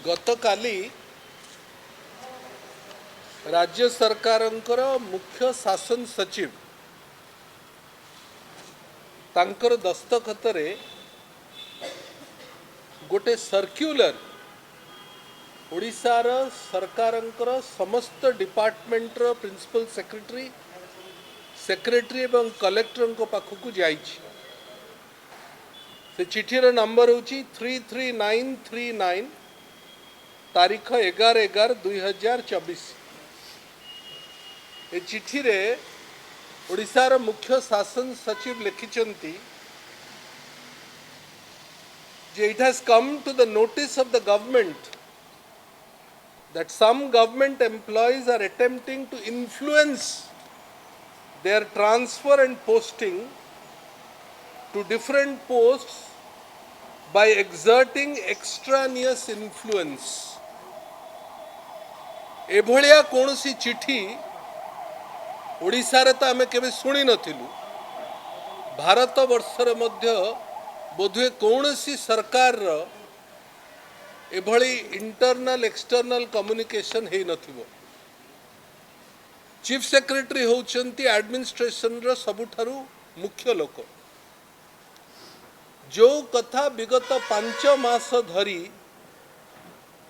गतकाली राज्य सरकारंकर मुख्य शासन सचिव तांकर दस्तखतरे गोटे सर्क्युलर ओडिशार सरकारंकर समस्त डिपार्टमेंट प्रिंसिपल सेक्रेटरी एवं कलेक्टर पाखक जाइछि। से चिठीर नंबर हूँ 33939 तारीख 11/11/2024। ए चिठी रे ओडिशार मुख्य शासन सचिव लिखिछंती जे it has come to the notice of the government that some government employees are attempting to influence their transfer and posting to different posts by exerting extraneous influence। एभलिया कौनसी चिठी ओडिशा रे तो आमे केबे सुनी नथिलु। भारत वर्षर मध्य बोधुए कौनसी सरकार रो एभली इंटरनल एक्सटर्नल कम्युनिकेशन हे नथिबो। चीफ सेक्रेटरी होउचंती एडमिनिस्ट्रेशन रो सबुठारु मुख्य लोक। जो कथा विगत 5 मास धरी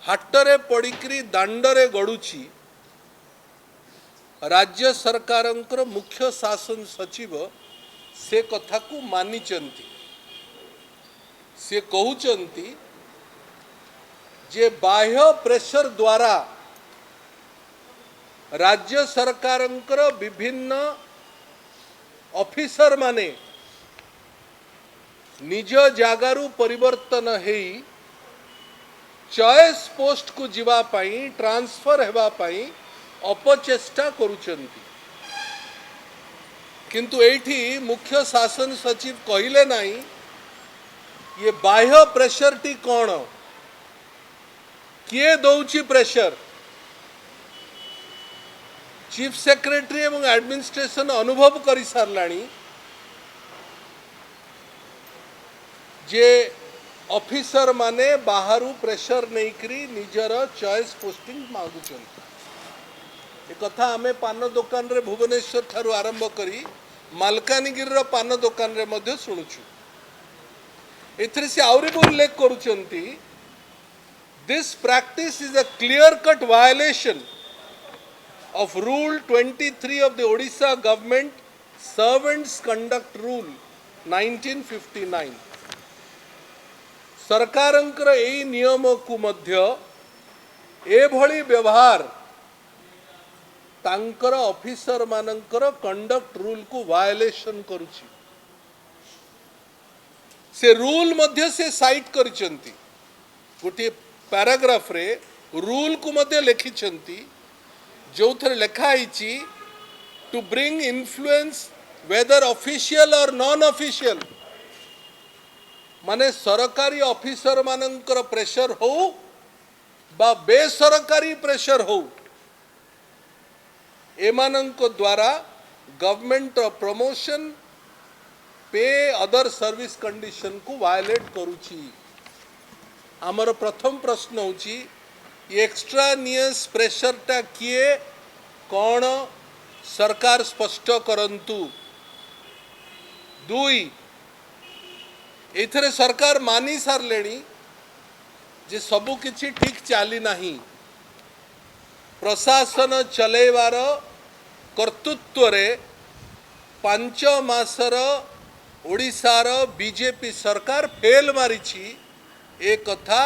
हाटरे पड़िकरी दांडरे गड़ुची राज्य सरकारंकर मुख्य शासन सचिव से कथा को मानिचंती। से कहउचंती जे बाह्य प्रेशर द्वारा राज्य सरकारंकर विभिन्न ऑफिसर माने निज जागारू परिवर्तन हेई चॉइस पोस्ट को जीवा पाई ट्रांसफर हेबा पाई अपचेष्टा करूचंती। किंतु एठी मुख्य शासन सचिव कहिले नाही ये बाह्य प्रेशर टी कौन किए दौची प्रेशर। चीफ सेक्रेटरी एवं एडमिनिस्ट्रेशन अनुभव करि सारलाणी जे ऑफिसर माने बाहरु प्रेशर नहीं करी निजर चॉइस पोस्टिंग मागुचन। ए कथा आमे पान दुकान रे भुवनेश्वर ठारू आरंभ करी मालकानगिरी रो पान दुकान रे मध्य सुनुछु। एथरे से आउरी उल्लेख करूचंती this practice is a clear cut violation of Rule 23 of the Odisha Government Servants Conduct Rule 1959। सरकारंकर एई नियम को मध्य एभली व्यवहार तांकर ऑफिसर मानकर कंडक्ट रूल को वायलेशन करुछि। से रूल मध्य से साइट करिसंती गोटे पैराग्राफ रे रूल को मध्य लिखिसंती जो थरे लिखा है to bring influence whether official और नॉन ऑफिशियल माने सरकारी ऑफिसर मानकर प्रेशर हो बा बेसरकारी प्रेशर हो एमानंक द्वारा गवर्नमेंट प्रमोशन पे अदर सर्विस कंडीशन को वायलेट करूची। आमर प्रथम प्रश्न होची एक्स्ट्रानियस प्रेशर टा किए कौन सरकार स्पष्ट करंतु। दुई एथरे सरकार मानी सारलेणी जे सबु किछि ठीक चाली नाही। प्रशासन चलेवार कर्तृत्व रे 5 मासर ओडिशार बीजेपी सरकार फेल मारिछि। ए कथा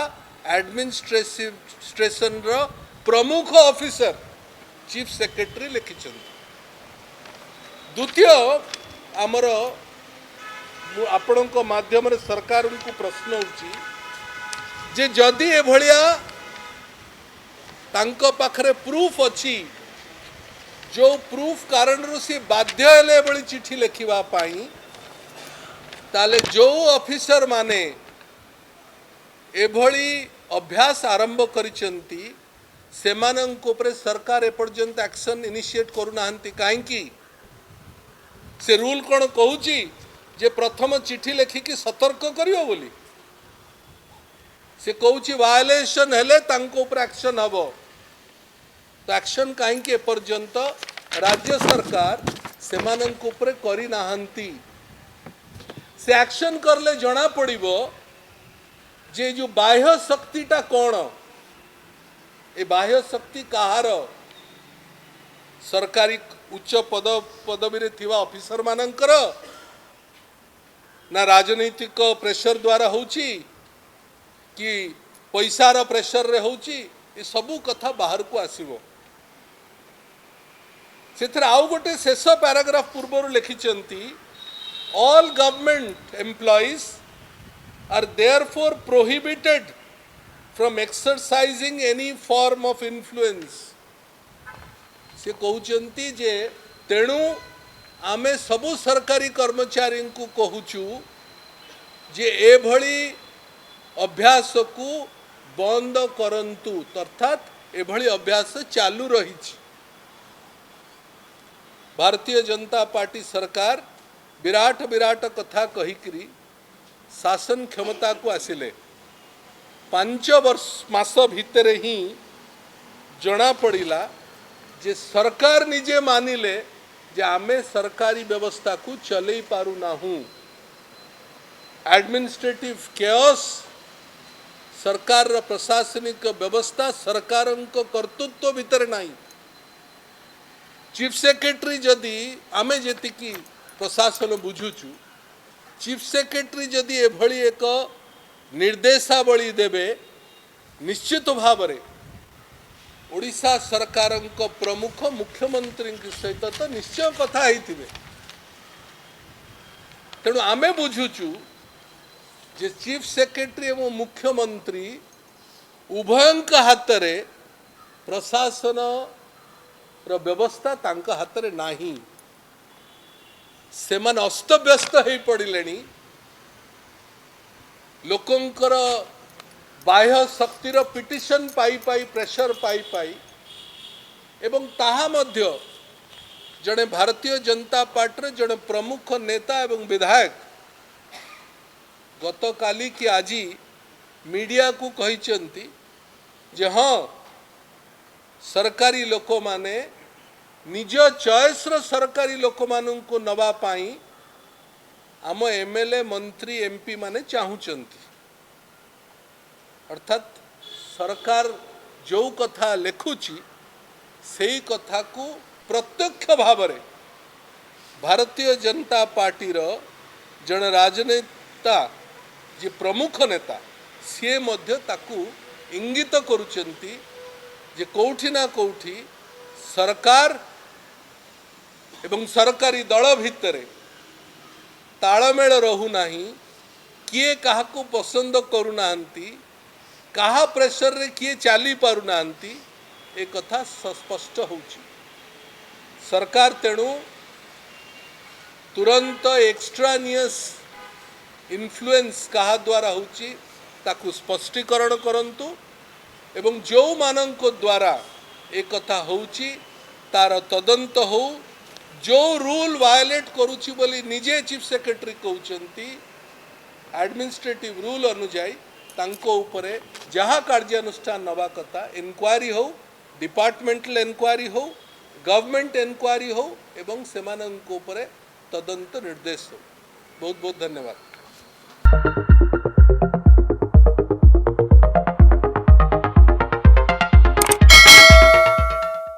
एडमिनिस्ट्रेशन रो प्रमुख ऑफिसर चीफ सेक्रेटरी लिखिछन। द्वितीय आमर आपणक माध्यम रे सरकार को प्रश्न होची जे जदि ए भलिया तांको पाखरे प्रूफ अछि जो प्रूफ कारण रो से बाध्य हेले बळी चिठी लिखिबा पाई ताले जो ऑफिसर माने एभली अभ्यास आरंभ करिसंती सेमानंक उपरे सरकार एपर्यंत एक्शन इनिशिएट करूनाहंती काहेकि से रूल कौन कहूची जे प्रथम चिठी लिखिकी सतर्क करियो बोली। से कहूँ वायलेशन हेले तांको ऊपर एक्शन हम तो एक्शन कहीं एपर्यंत राज्य सरकार से करी नाहंती से एक्शन करले जना पड़िबो जे जो बाह्य शक्तिटा कौन ए बाह्य शक्ति कहार सरकारी उच्च पदवी थिवा ऑफिसर मानकर ना राजनैतिक प्रेशर द्वारा होची कि पैसार प्रेशर रे होची ये सबू कथा बाहर को आसीबो से आउ गोटे शेष पैराग्राफ पूर्व लिखिचंती all government employees are therefore prohibited from exercising any form of influence से कहउचंती जे तेणु आमे सबु सरकारी कर्मचारी को कहूचु जे एभली अभ्यास को बंद करंतु अर्थात एभली अभ्यास चालू रही। भारतीय जनता पार्टी सरकार विराट विराट कथा कहिकरी शासन क्षमता को आसिले 5 मास भितर ही जना पड़िला जे सरकार निजे मानिले जे आमे सरकारी व्यवस्था को चलई पारू नाहू एडमिनिस्ट्रेटिव केओस सरकार प्रशासनिक व्यवस्था सरकार कर्तृत्व भितर नहीं चीफ सेक्रेटरी जदि आमे जेतिकी प्रशासन बुझुचु चीफ सेक्रेटरी जदि एभली एक निर्देशावली देबे निश्चित भाव में ओडिशा सरकार प्रमुख मुख्यमंत्री सहित तो निश्चय कथा होइथिबे तेणु आमे बुझुचु जे चीफ सेक्रेटरी एवं मुख्यमंत्री उभयंक हाथ रे प्रशासन व्यवस्था तांका हाथ रे नाही सेमान अस्तव्यस्त हो पड़िलेनी लोकंकर बाह्य शक्तिर पिटिशन पाई पाई प्रेशर पाई पाई एवं ताहा मध्य जड़े भारतीय जनता पार्टी जड़े प्रमुख नेता एवं विधायक गत काली कि आज मीडिया को कहिचंती जे हाँ सरकारी लोक माने निज चॉइस रो सरकारी लोक मानन को नवा पाई आम एमएलए मंत्री एमपी माने चाहूचंती अर्थात सरकार जो कथा लिखुची सेही कथा को प्रत्यक्ष भाव में भारतीय जनता पार्टी रो जन राजनेता जे प्रमुख नेता सी मध्य ताकू इंगित करुचंती जे कोठी ना कोठी सरकार एवं सरकारी दल भितर तालमेल रहू नाही किए काहा को पसंद करू नांती काहा प्रेशर रे किए चाली पारू नांती ए कथा स्पष्ट होची सरकार तेणु तुरंत एक्स्ट्रानियस इन्फ्लुएंस कहा द्वारा होची ताकू स्पष्टीकरण करंतु एवं जो मानक द्वारा एक कथा होची तार तदंत हो जो रूल वायलेट करुची बोली निजे चीफ सेक्रेटरी कहउचंती एडमिनिस्ट्रेटिव रूल अनुजाई तांको उपरे जहाँ कार्यानुष्ठान नवा कथा इनक्वारी हो डिपार्टमेंटल इनक्वारी हो गवर्नमेंट इनक्वारी हो एवं सेमानंको उपरे तदंत निर्देश हो। बहुत बहुत धन्यवाद।